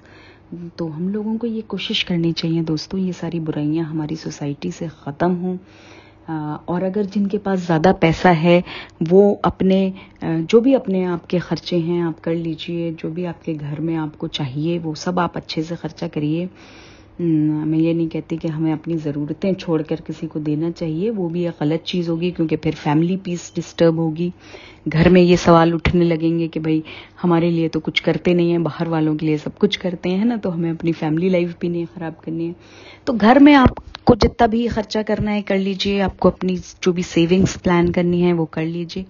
तो हम लोगों को ये कोशिश करनी चाहिए दोस्तों, ये सारी बुराइयां हमारी सोसाइटी से ख़त्म हों। और अगर जिनके पास ज़्यादा पैसा है वो अपने जो भी अपने आप के खर्चे हैं आप कर लीजिए, जो भी आपके घर में आपको चाहिए वो सब आप अच्छे से खर्चा करिए। मैं ये नहीं कहती कि हमें अपनी ज़रूरतें छोड़कर किसी को देना चाहिए, वो भी एक गलत चीज़ होगी, क्योंकि फिर फैमिली पीस डिस्टर्ब होगी। घर में ये सवाल उठने लगेंगे कि भाई हमारे लिए तो कुछ करते नहीं है, बाहर वालों के लिए सब कुछ करते हैं ना, तो हमें अपनी फैमिली लाइफ भी नहीं ख़राब करनी है। तो घर में आपको जितना भी खर्चा करना है कर लीजिए, आपको अपनी जो भी सेविंग्स प्लान करनी है वो कर लीजिए,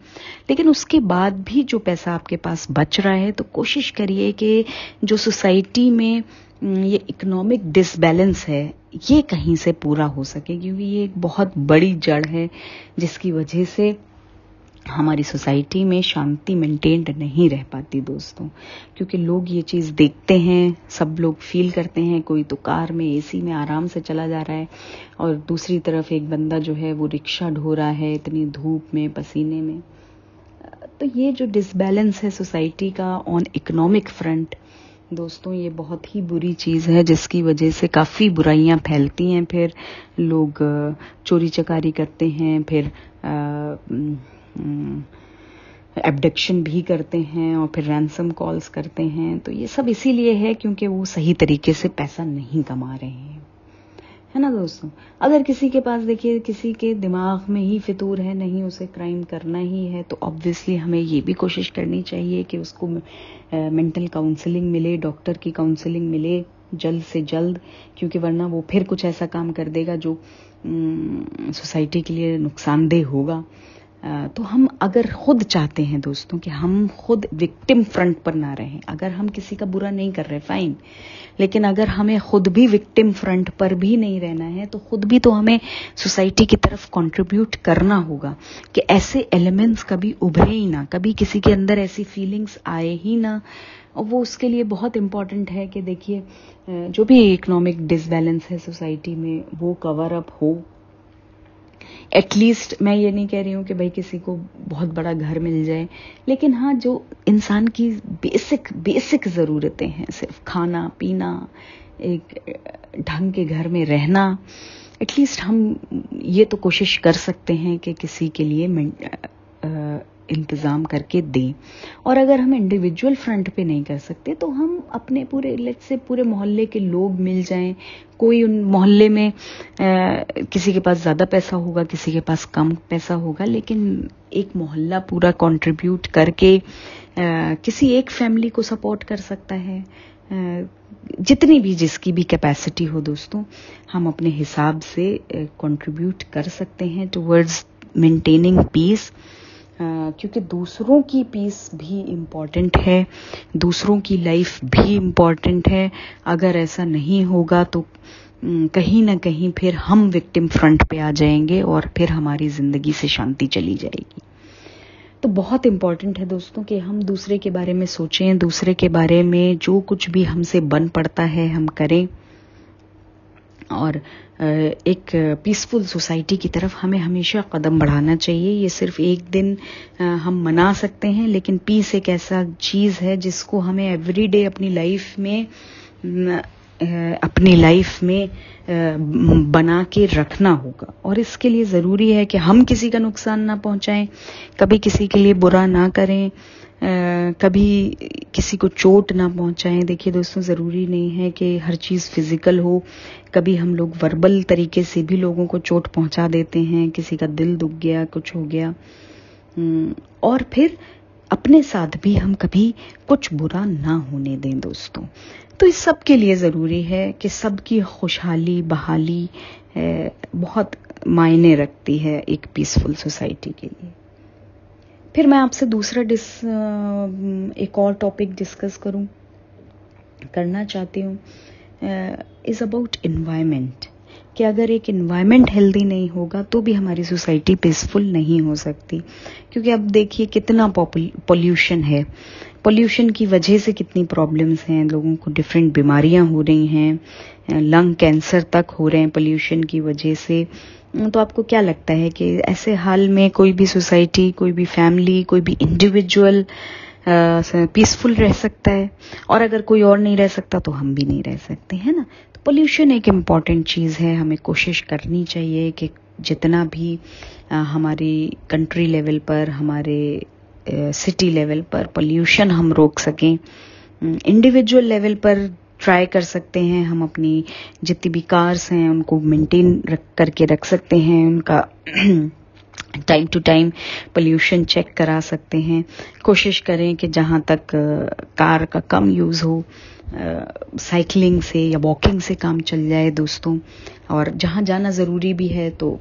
लेकिन उसके बाद भी जो पैसा आपके पास बच रहा है तो कोशिश करिए कि जो सोसाइटी में ये इकोनॉमिक डिसबैलेंस है ये कहीं से पूरा हो सके, क्योंकि ये एक बहुत बड़ी जड़ है जिसकी वजह से हमारी सोसाइटी में शांति मेंटेन्ड नहीं रह पाती दोस्तों। क्योंकि लोग ये चीज़ देखते हैं, सब लोग फील करते हैं, कोई तो कार में एसी में आराम से चला जा रहा है और दूसरी तरफ एक बंदा जो है वो रिक्शा ढो रहा है इतनी धूप में पसीने में। तो ये जो डिसबैलेंस है सोसाइटी का ऑन इकोनॉमिक फ्रंट दोस्तों, ये बहुत ही बुरी चीज़ है जिसकी वजह से काफ़ी बुराइयां फैलती हैं। फिर लोग चोरी चकारी करते हैं, फिर एब्डक्शन भी करते हैं और फिर रैंसम कॉल्स करते हैं। तो ये सब इसीलिए है क्योंकि वो सही तरीके से पैसा नहीं कमा रहे हैं, है ना दोस्तों। अगर किसी के पास देखिए किसी के दिमाग में ही फितूर है, नहीं उसे क्राइम करना ही है, तो ऑब्वियसली हमें ये भी कोशिश करनी चाहिए कि उसको मेंटल काउंसलिंग मिले, डॉक्टर की काउंसलिंग मिले जल्द से जल्द, क्योंकि वरना वो फिर कुछ ऐसा काम कर देगा जो सोसाइटी के लिए नुकसानदेह होगा। तो हम अगर खुद चाहते हैं दोस्तों कि हम खुद विक्टिम फ्रंट पर ना रहें, अगर हम किसी का बुरा नहीं कर रहे फाइन, लेकिन अगर हमें खुद भी विक्टिम फ्रंट पर भी नहीं रहना है तो खुद भी तो हमें सोसाइटी की तरफ कंट्रीब्यूट करना होगा कि ऐसे एलिमेंट्स कभी उभरे ही ना, कभी किसी के अंदर ऐसी फीलिंग्स आए ही ना। और वो उसके लिए बहुत इम्पॉर्टेंट है कि देखिए जो भी इकोनॉमिक डिसबैलेंस है सोसाइटी में वो कवर अप हो। एटलीस्ट मैं ये नहीं कह रही हूँ कि भाई किसी को बहुत बड़ा घर मिल जाए, लेकिन हाँ जो इंसान की बेसिक ज़रूरतें हैं, सिर्फ खाना पीना, एक ढंग के घर में रहना, एटलीस्ट हम ये तो कोशिश कर सकते हैं कि किसी के लिए इंतज़ाम करके दें। और अगर हम इंडिविजुअल फ्रंट पे नहीं कर सकते तो हम अपने पूरे मोहल्ले के लोग मिल जाएं। कोई उन मोहल्ले में किसी के पास ज़्यादा पैसा होगा, किसी के पास कम पैसा होगा, लेकिन एक मोहल्ला पूरा कंट्रीब्यूट करके किसी एक फैमिली को सपोर्ट कर सकता है। जितनी भी जिसकी भी कैपेसिटी हो दोस्तों, हम अपने हिसाब से कंट्रीब्यूट कर सकते हैं टुवर्ड्स मेंटेनिंग पीस, क्योंकि दूसरों की पीस भी इम्पॉर्टेंट है, दूसरों की लाइफ भी इम्पॉर्टेंट है। अगर ऐसा नहीं होगा तो कहीं ना कहीं फिर हम विक्टिम फ्रंट पे आ जाएंगे और फिर हमारी ज़िंदगी से शांति चली जाएगी। तो बहुत इम्पॉर्टेंट है दोस्तों कि हम दूसरे के बारे में सोचें, दूसरे के बारे में जो कुछ भी हमसे बन पड़ता है हम करें, और एक पीसफुल सोसाइटी की तरफ हमें हमेशा कदम बढ़ाना चाहिए। ये सिर्फ एक दिन हम मना सकते हैं, लेकिन पीस एक ऐसा चीज़ है जिसको हमें एवरीडे अपनी लाइफ में बना के रखना होगा। और इसके लिए ज़रूरी है कि हम किसी का नुकसान ना पहुंचाएं, कभी किसी के लिए बुरा ना करें, कभी किसी को चोट ना पहुंचाएं। देखिए दोस्तों, ज़रूरी नहीं है कि हर चीज़ फिजिकल हो, कभी हम लोग वर्बल तरीके से भी लोगों को चोट पहुंचा देते हैं, किसी का दिल दुख गया, कुछ हो गया, और फिर अपने साथ भी हम कभी कुछ बुरा ना होने दें दोस्तों। तो इस सब के लिए ज़रूरी है कि सबकी खुशहाली बहाली बहुत मायने रखती है एक पीसफुल सोसाइटी के लिए। फिर मैं आपसे दूसरा एक और टॉपिक डिस्कस करना चाहती हूँ, इज़ अबाउट एनवायरनमेंट, कि अगर एक एनवायरनमेंट हेल्दी नहीं होगा तो भी हमारी सोसाइटी पीसफुल नहीं हो सकती। क्योंकि अब देखिए कितना पॉल्यूशन है, पॉल्यूशन की वजह से कितनी प्रॉब्लम्स हैं, लोगों को डिफरेंट बीमारियां हो रही हैं, लंग कैंसर तक हो रहे हैं पॉल्यूशन की वजह से। तो आपको क्या लगता है कि ऐसे हाल में कोई भी सोसाइटी, कोई भी फैमिली, कोई भी इंडिविजुअल पीसफुल रह सकता है? और अगर कोई और नहीं रह सकता तो हम भी नहीं रह सकते, है ना। तो पोल्यूशन एक इम्पॉर्टेंट चीज़ है, हमें कोशिश करनी चाहिए कि जितना भी हमारी कंट्री लेवल पर, हमारे सिटी लेवल पर पोल्यूशन हम रोक सकें। इंडिविजुअल लेवल पर ट्राई कर सकते हैं, हम अपनी जितनी भी कार्स हैं उनको मेंटेन करके रख सकते हैं, उनका time to time pollution check करा सकते हैं। कोशिश करें कि जहाँ तक कार का कम यूज़ हो, साइकिलिंग से या वॉकिंग से काम चल जाए दोस्तों। और जहाँ जाना ज़रूरी भी है तो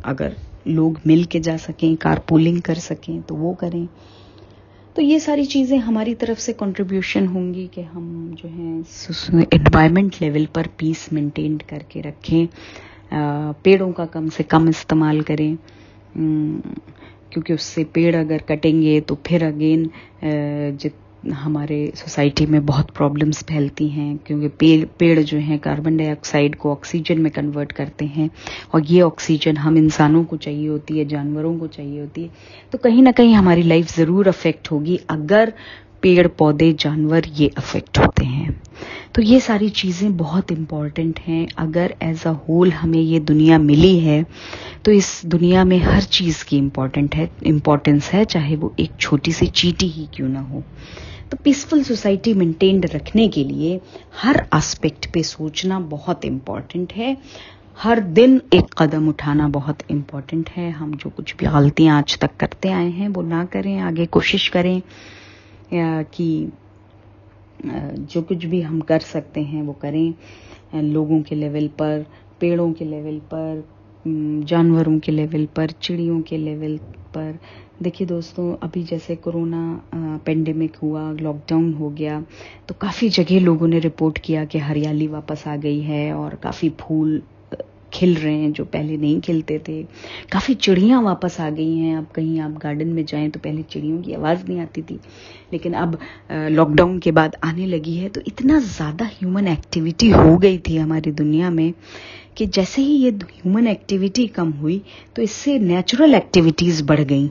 अगर लोग मिल के जा सकें, कार पूलिंग कर सकें तो वो करें। तो ये सारी चीज़ें हमारी तरफ से कंट्रीब्यूशन होंगी कि हम जो है एनवायरनमेंट लेवल पर पीस मेंटेन करके रखें, पेड़ों का कम से कम इस्तेमाल करें, क्योंकि उससे पेड़ अगर कटेंगे तो फिर अगेन हमारे सोसाइटी में बहुत प्रॉब्लम्स फैलती हैं, क्योंकि पेड़ जो हैं कार्बन डाइऑक्साइड को ऑक्सीजन में कन्वर्ट करते हैं, और ये ऑक्सीजन हम इंसानों को चाहिए होती है, जानवरों को चाहिए होती है। तो कहीं ना कहीं हमारी लाइफ ज़रूर अफेक्ट होगी अगर पेड़ पौधे जानवर ये अफेक्ट होते हैं। तो ये सारी चीज़ें बहुत इम्पॉर्टेंट हैं। अगर एज अ होल हमें ये दुनिया मिली है तो इस दुनिया में हर चीज़ की इम्पोर्टेंस है, चाहे वो एक छोटी सी चींटी ही क्यों ना हो। तो पीसफुल सोसाइटी मेंटेन रखने के लिए हर एस्पेक्ट पे सोचना बहुत इम्पॉर्टेंट है, हर दिन एक कदम उठाना बहुत इम्पॉर्टेंट है। हम जो कुछ भी गलतियां आज तक करते आए हैं वो ना करें, आगे कोशिश करें कि जो कुछ भी हम कर सकते हैं वो करें, लोगों के लेवल पर, पेड़ों के लेवल पर, जानवरों के लेवल पर, चिड़ियों के लेवल पर। देखिए दोस्तों, अभी जैसे कोरोना पेंडेमिक हुआ, लॉकडाउन हो गया, तो काफ़ी जगह लोगों ने रिपोर्ट किया कि हरियाली वापस आ गई है और काफ़ी फूल खिल रहे हैं जो पहले नहीं खिलते थे, काफ़ी चिड़ियाँ वापस आ गई हैं। अब कहीं आप गार्डन में जाएं तो पहले चिड़ियों की आवाज़ नहीं आती थी, लेकिन अब लॉकडाउन के बाद आने लगी है। तो इतना ज़्यादा ह्यूमन एक्टिविटी हो गई थी हमारी दुनिया में कि जैसे ही ये ह्यूमन एक्टिविटी कम हुई तो इससे नेचुरल एक्टिविटीज़ बढ़ गई।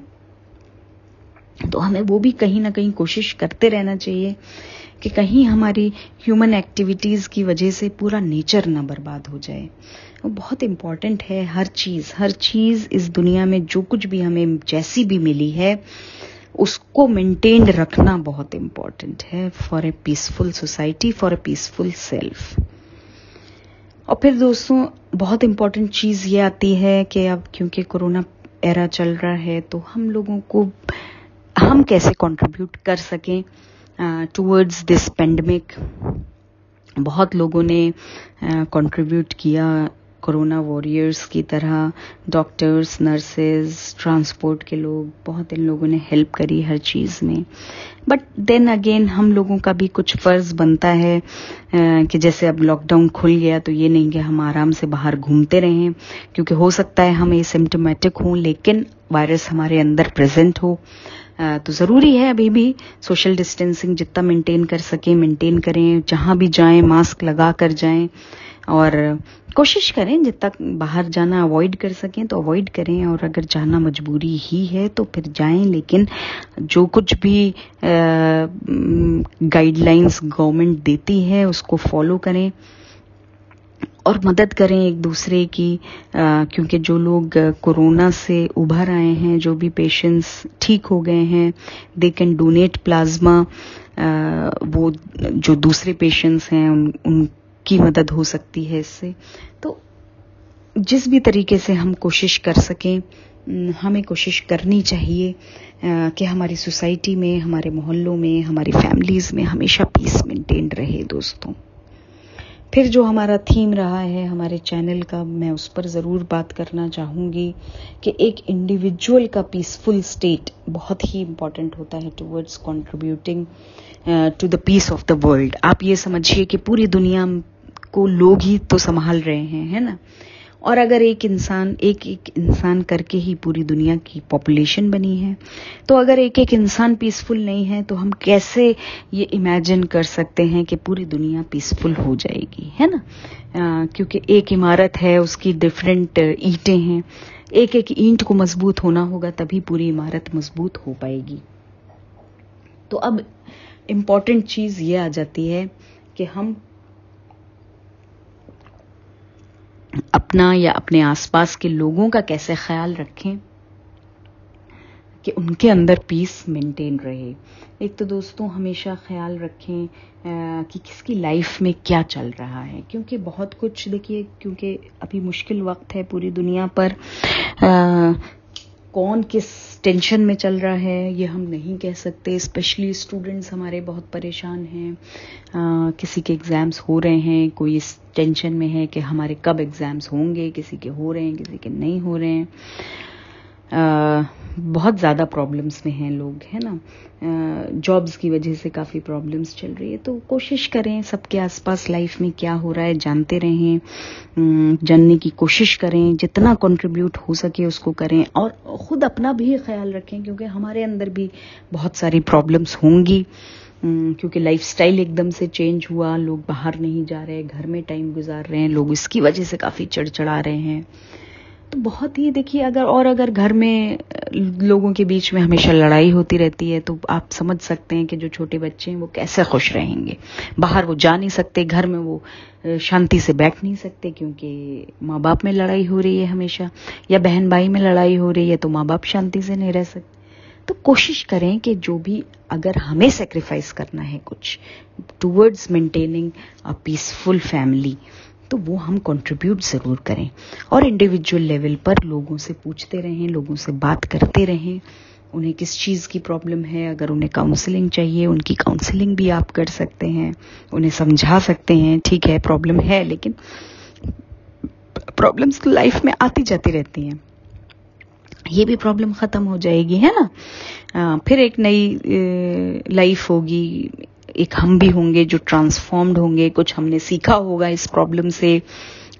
तो हमें वो भी कहीं ना कहीं कोशिश करते रहना चाहिए कि कहीं हमारी ह्यूमन एक्टिविटीज़ की वजह से पूरा नेचर ना बर्बाद हो जाए। वो बहुत इम्पॉर्टेंट है। हर चीज़ इस दुनिया में जो कुछ भी हमें जैसी भी मिली है उसको मेंटेन रखना बहुत इम्पॉर्टेंट है for a peaceful society, for a peaceful self. और फिर दोस्तों बहुत इम्पॉर्टेंट चीज़ ये आती है कि अब क्योंकि कोरोना एरा चल रहा है तो हम कैसे कंट्रीब्यूट कर सकें टुवर्ड्स दिस पेंडेमिक। बहुत लोगों ने कंट्रीब्यूट किया कोरोना वॉरियर्स की तरह डॉक्टर्स, नर्सेज, ट्रांसपोर्ट के लोग, बहुत इन लोगों ने हेल्प करी हर चीज़ में। बट देन अगेन हम लोगों का भी कुछ फ़र्ज़ बनता है कि जैसे अब लॉकडाउन खुल गया तो ये नहीं कि हम आराम से बाहर घूमते रहें, क्योंकि हो सकता है हम एसिम्प्टोमेटिक हों लेकिन वायरस हमारे अंदर प्रेजेंट हो। तो ज़रूरी है अभी भी सोशल डिस्टेंसिंग जितना मेंटेन कर सकें मेंटेन करें, जहाँ भी जाएं मास्क लगा कर जाएं और कोशिश करें जितना बाहर जाना अवॉइड कर सकें तो अवॉइड करें, और अगर जाना मजबूरी ही है तो फिर जाएं, लेकिन जो कुछ भी गाइडलाइंस गवर्नमेंट देती है उसको फॉलो करें और मदद करें एक दूसरे की, क्योंकि जो लोग कोरोना से उभर आए हैं, जो भी पेशेंट्स ठीक हो गए हैं, दे कैन डोनेट प्लाज्मा। वो जो दूसरे पेशेंट्स हैं उनकी मदद हो सकती है इससे। तो जिस भी तरीके से हम कोशिश कर सकें, हमें कोशिश करनी चाहिए कि हमारी सोसाइटी में, हमारे मोहल्लों में, हमारी फैमिलीज में हमेशा पीस मेंटेन रहे दोस्तों। फिर जो हमारा थीम रहा है हमारे चैनल का, मैं उस पर ज़रूर बात करना चाहूँगी कि एक इंडिविजुअल का पीसफुल स्टेट बहुत ही इम्पॉर्टेंट होता है towards contributing to the peace of the world. आप ये समझिए कि पूरी दुनिया को लोग ही तो संभाल रहे हैं, है ना, और अगर एक इंसान करके ही पूरी दुनिया की पॉपुलेशन बनी है, तो अगर एक इंसान पीसफुल नहीं है तो हम कैसे ये इमेजिन कर सकते हैं कि पूरी दुनिया पीसफुल हो जाएगी, है ना। क्योंकि एक इमारत है, उसकी डिफरेंट ईंटें हैं, एक ईंट को मजबूत होना होगा तभी पूरी इमारत मजबूत हो पाएगी। तो अब इम्पॉर्टेंट चीज़ ये आ जाती है कि हम अपना या अपने आसपास के लोगों का कैसे ख्याल रखें कि उनके अंदर पीस मेंटेन रहे। एक तो दोस्तों हमेशा ख्याल रखें कि किसकी लाइफ में क्या चल रहा है, क्योंकि बहुत कुछ देखिए, क्योंकि अभी मुश्किल वक्त है पूरी दुनिया पर। कौन किस टेंशन में चल रहा है ये हम नहीं कह सकते। स्पेशली स्टूडेंट्स हमारे बहुत परेशान हैं। किसी के एग्ज़ाम्स हो रहे हैं, कोई इस टेंशन में है कि हमारे कब एग्ज़ाम्स होंगे, किसी के हो रहे हैं, किसी के नहीं हो रहे हैं। बहुत ज़्यादा प्रॉब्लम्स में हैं लोग, है ना। जॉब्स की वजह से काफ़ी प्रॉब्लम्स चल रही है। तो कोशिश करें सबके आसपास लाइफ में क्या हो रहा है जानते रहें, जानने की कोशिश करें, जितना कंट्रीब्यूट हो सके उसको करें, और ख़ुद अपना भी ख्याल रखें, क्योंकि हमारे अंदर भी बहुत सारी प्रॉब्लम्स होंगी। क्योंकि लाइफस्टाइल एकदम से चेंज हुआ, लोग बाहर नहीं जा रहे, घर में टाइम गुजार रहे हैं, लोग इसकी वजह से काफ़ी चिड़चिड़ा रहे हैं। तो बहुत ही देखिए, अगर घर में लोगों के बीच में हमेशा लड़ाई होती रहती है तो आप समझ सकते हैं कि जो छोटे बच्चे हैं वो कैसे खुश रहेंगे। बाहर वो जा नहीं सकते, घर में वो शांति से बैठ नहीं सकते, क्योंकि माँ बाप में लड़ाई हो रही है हमेशा, या बहन भाई में लड़ाई हो रही है तो माँ बाप शांति से नहीं रह सकते। तो कोशिश करें कि जो भी अगर हमें सेक्रीफाइस करना है कुछ towards maintaining a peaceful family, तो वो हम कंट्रीब्यूट ज़रूर करें, और इंडिविजुअल लेवल पर लोगों से पूछते रहें, लोगों से बात करते रहें, उन्हें किस चीज़ की प्रॉब्लम है। अगर उन्हें काउंसलिंग चाहिए, उनकी काउंसलिंग भी आप कर सकते हैं, उन्हें समझा सकते हैं, ठीक है प्रॉब्लम है, लेकिन प्रॉब्लम्स तो लाइफ में आती जाती रहती हैं, ये भी प्रॉब्लम ख़त्म हो जाएगी, है ना। फिर एक नई लाइफ होगी, एक हम भी होंगे जो ट्रांसफॉर्म्ड होंगे, कुछ हमने सीखा होगा इस प्रॉब्लम से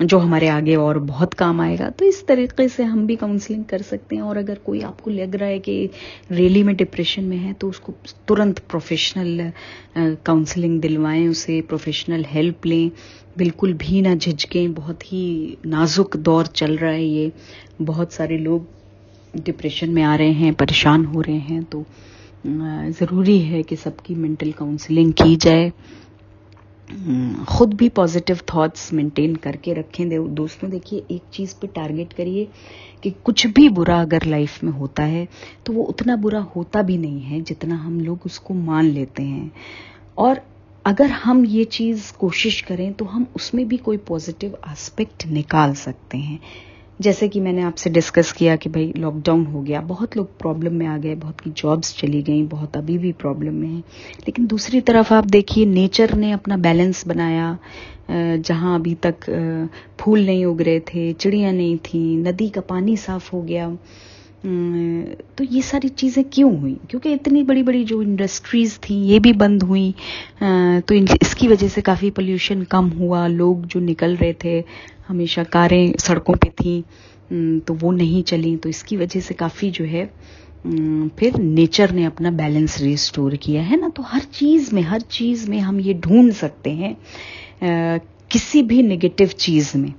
जो हमारे आगे और बहुत काम आएगा। तो इस तरीके से हम भी काउंसलिंग कर सकते हैं। और अगर कोई आपको लग रहा है कि रियली में डिप्रेशन में है तो उसको तुरंत प्रोफेशनल काउंसलिंग दिलवाएं, उसे प्रोफेशनल हेल्प लें, बिल्कुल भी ना झिझकें। बहुत ही नाजुक दौर चल रहा है ये, बहुत सारे लोग डिप्रेशन में आ रहे हैं, परेशान हो रहे हैं। तो ज़रूरी है कि सबकी मेंटल काउंसलिंग की जाए, खुद भी पॉजिटिव थॉट्स मेंटेन करके रखें। दोस्तों देखिए, एक चीज़ पे टारगेट करिए कि कुछ भी बुरा अगर लाइफ में होता है तो वो उतना बुरा होता भी नहीं है जितना हम लोग उसको मान लेते हैं। और अगर हम ये चीज़ कोशिश करें तो हम उसमें भी कोई पॉजिटिव एस्पेक्ट निकाल सकते हैं। जैसे कि मैंने आपसे डिस्कस किया कि भाई लॉकडाउन हो गया, बहुत लोग प्रॉब्लम में आ गए, बहुत की जॉब्स चली गई, बहुत अभी भी प्रॉब्लम में हैं। लेकिन दूसरी तरफ आप देखिए नेचर ने अपना बैलेंस बनाया। जहाँ अभी तक फूल नहीं उग रहे थे, चिड़ियाँ नहीं थी, नदी का पानी साफ हो गया। तो ये सारी चीज़ें क्यों हुई? क्योंकि इतनी बड़ी बड़ी जो इंडस्ट्रीज़ थी ये भी बंद हुई। तो इसकी वजह से काफ़ी पोल्यूशन कम हुआ। लोग जो निकल रहे थे, हमेशा कारें सड़कों पे थी, तो वो नहीं चली। तो इसकी वजह से काफ़ी जो है फिर नेचर ने अपना बैलेंस रिस्टोर किया है ना। तो हर चीज़ में हम ये ढूंढ सकते हैं, किसी भी नेगेटिव चीज़ में,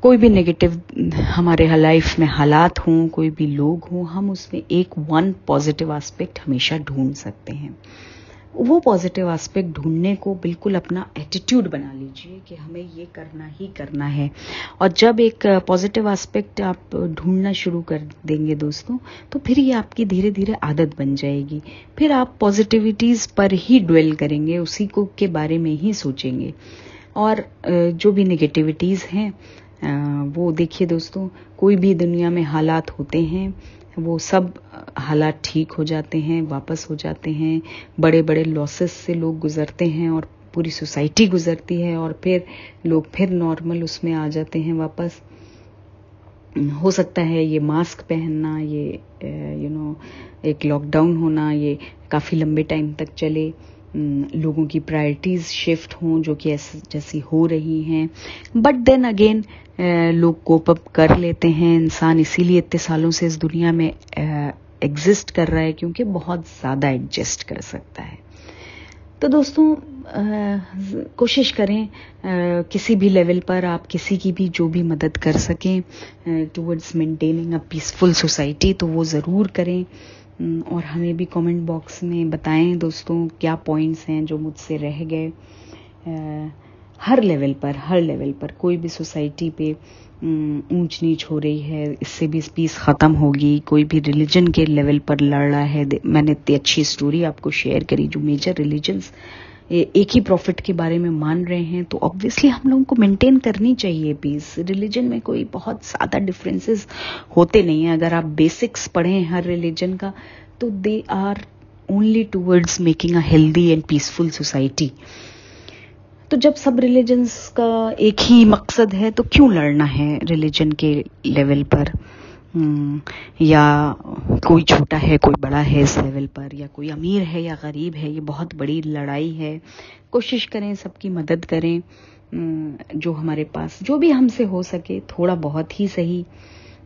कोई भी नेगेटिव हमारे लाइफ में हालात हों, कोई भी लोग हों, हम उसमें एक पॉजिटिव एस्पेक्ट हमेशा ढूंढ सकते हैं। वो पॉजिटिव एस्पेक्ट ढूंढने को बिल्कुल अपना एटीट्यूड बना लीजिए कि हमें ये करना ही करना है। और जब एक पॉजिटिव एस्पेक्ट आप ढूंढना शुरू कर देंगे दोस्तों, तो फिर ये आपकी धीरे धीरे आदत बन जाएगी। फिर आप पॉजिटिविटीज़ पर ही ड्वेल करेंगे, उसी को के बारे में ही सोचेंगे। और जो भी नेगेटिविटीज़ हैं वो देखिए दोस्तों, कोई भी दुनिया में हालात होते हैं, वो सब हालात ठीक हो जाते हैं, वापस हो जाते हैं। बड़े बड़े लॉसेस से लोग गुजरते हैं और पूरी सोसाइटी गुजरती है, और फिर लोग फिर नॉर्मल उसमें आ जाते हैं वापस। हो सकता है ये मास्क पहनना, ये एक लॉकडाउन होना, ये काफ़ी लंबे टाइम तक चले, लोगों की प्रायोरिटीज़ शिफ्ट हों जो कि जैसी हो रही हैं। बट देन अगेन लोग कोप अप कर लेते हैं। इंसान इसीलिए इतने सालों से इस दुनिया में एग्जिस्ट कर रहा है, क्योंकि बहुत ज़्यादा एडजस्ट कर सकता है। तो दोस्तों कोशिश करें किसी भी लेवल पर आप किसी की भी जो भी मदद कर सकें towards maintaining a peaceful society, तो वो ज़रूर करें। और हमें भी कमेंट बॉक्स में बताएं दोस्तों क्या पॉइंट्स हैं जो मुझसे रह गए। हर लेवल पर कोई भी सोसाइटी पे ऊंच नीच हो रही है, इससे भी पीस ख़त्म होगी। कोई भी रिलीजन के लेवल पर लड़ रहा है, मैंने इतनी अच्छी स्टोरी आपको शेयर करी, जो मेजर रिलीजन्स एक ही प्रॉफिट के बारे में मान रहे हैं, तो ऑब्वियसली हम लोगों को मेंटेन करनी चाहिए पीस। रिलीजन में कोई बहुत ज़्यादा डिफरेंसेस होते नहीं हैं। अगर आप बेसिक्स पढ़ें हर रिलीजन का, तो they are only towards making a healthy and peaceful society. तो जब सब रिलीजन्स का एक ही मकसद है, तो क्यों लड़ना है रिलीजन के लेवल पर? या कोई छोटा है कोई बड़ा है इस लेवल पर, या कोई अमीर है या गरीब है, ये बहुत बड़ी लड़ाई है। कोशिश करें सबकी मदद करें, जो हमारे पास जो भी हमसे हो सके, थोड़ा बहुत ही सही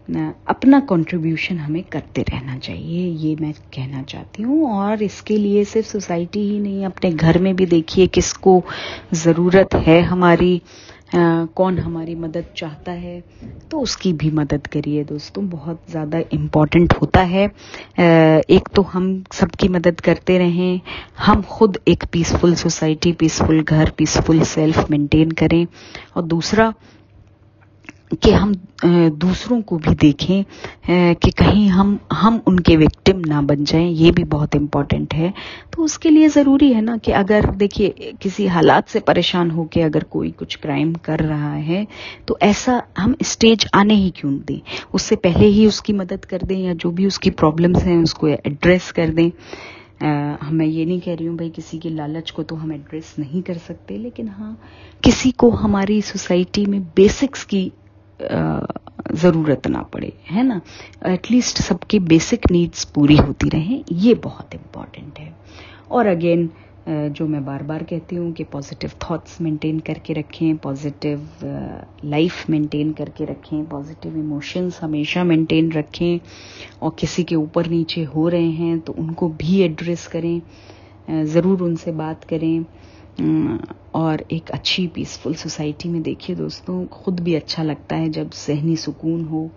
अपना कंट्रीब्यूशन हमें करते रहना चाहिए, ये मैं कहना चाहती हूँ। और इसके लिए सिर्फ सोसाइटी ही नहीं, अपने घर में भी देखिए किसको ज़रूरत है हमारी, कौन हमारी मदद चाहता है, तो उसकी भी मदद करिए दोस्तों। बहुत ज़्यादा इम्पॉर्टेंट होता है। एक तो हम सबकी मदद करते रहें, हम खुद एक पीसफुल सोसाइटी, पीसफुल घर, पीसफुल सेल्फ मेंटेन करें, और दूसरा कि हम दूसरों को भी देखें कि कहीं हम उनके विक्टिम ना बन जाएं, ये भी बहुत इम्पोर्टेंट है। तो उसके लिए ज़रूरी है ना कि अगर देखिए किसी हालात से परेशान होकर अगर कोई कुछ क्राइम कर रहा है, तो ऐसा हम स्टेज आने ही क्यों दें, उससे पहले ही उसकी मदद कर दें, या जो भी उसकी प्रॉब्लम्स हैं उसको एड्रेस कर दें। मैं ये नहीं कह रही हूँ भाई किसी के लालच को तो हम एड्रेस नहीं कर सकते, लेकिन हाँ किसी को हमारी सोसाइटी में बेसिक्स की ज़रूरत ना पड़े, है ना, एटलीस्ट सबके बेसिक नीड्स पूरी होती रहें, ये बहुत इम्पॉर्टेंट है। और अगेन जो मैं बार बार कहती हूँ कि पॉजिटिव थॉट्स मेंटेन करके रखें, पॉजिटिव लाइफ मेंटेन करके रखें, पॉजिटिव इमोशंस हमेशा मेंटेन रखें, और किसी के ऊपर नीचे हो रहे हैं तो उनको भी एड्रेस करें, ज़रूर उनसे बात करें। और एक अच्छी पीसफुल सोसाइटी में देखिए दोस्तों खुद भी अच्छा लगता है जब ज़हनी सुकून हो,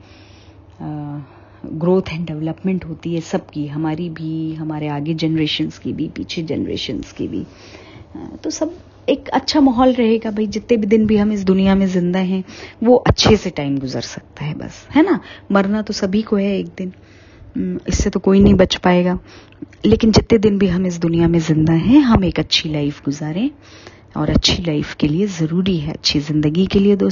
ग्रोथ एंड डेवलपमेंट होती है सबकी, हमारी भी, हमारे आगे जनरेशन्स की भी, पीछे जनरेशन्स की भी। तो सब एक अच्छा माहौल रहेगा भाई। जितने भी दिन भी हम इस दुनिया में जिंदा हैं, वो अच्छे से टाइम गुजर सकता है बस, है ना। मरना तो सभी को है एक दिन, इससे तो कोई नहीं बच पाएगा, लेकिन जितने दिन भी हम इस दुनिया में जिंदा हैं, हम एक अच्छी लाइफ गुजारें। और अच्छी लाइफ के लिए ज़रूरी है, अच्छी ज़िंदगी के लिए दोस्तों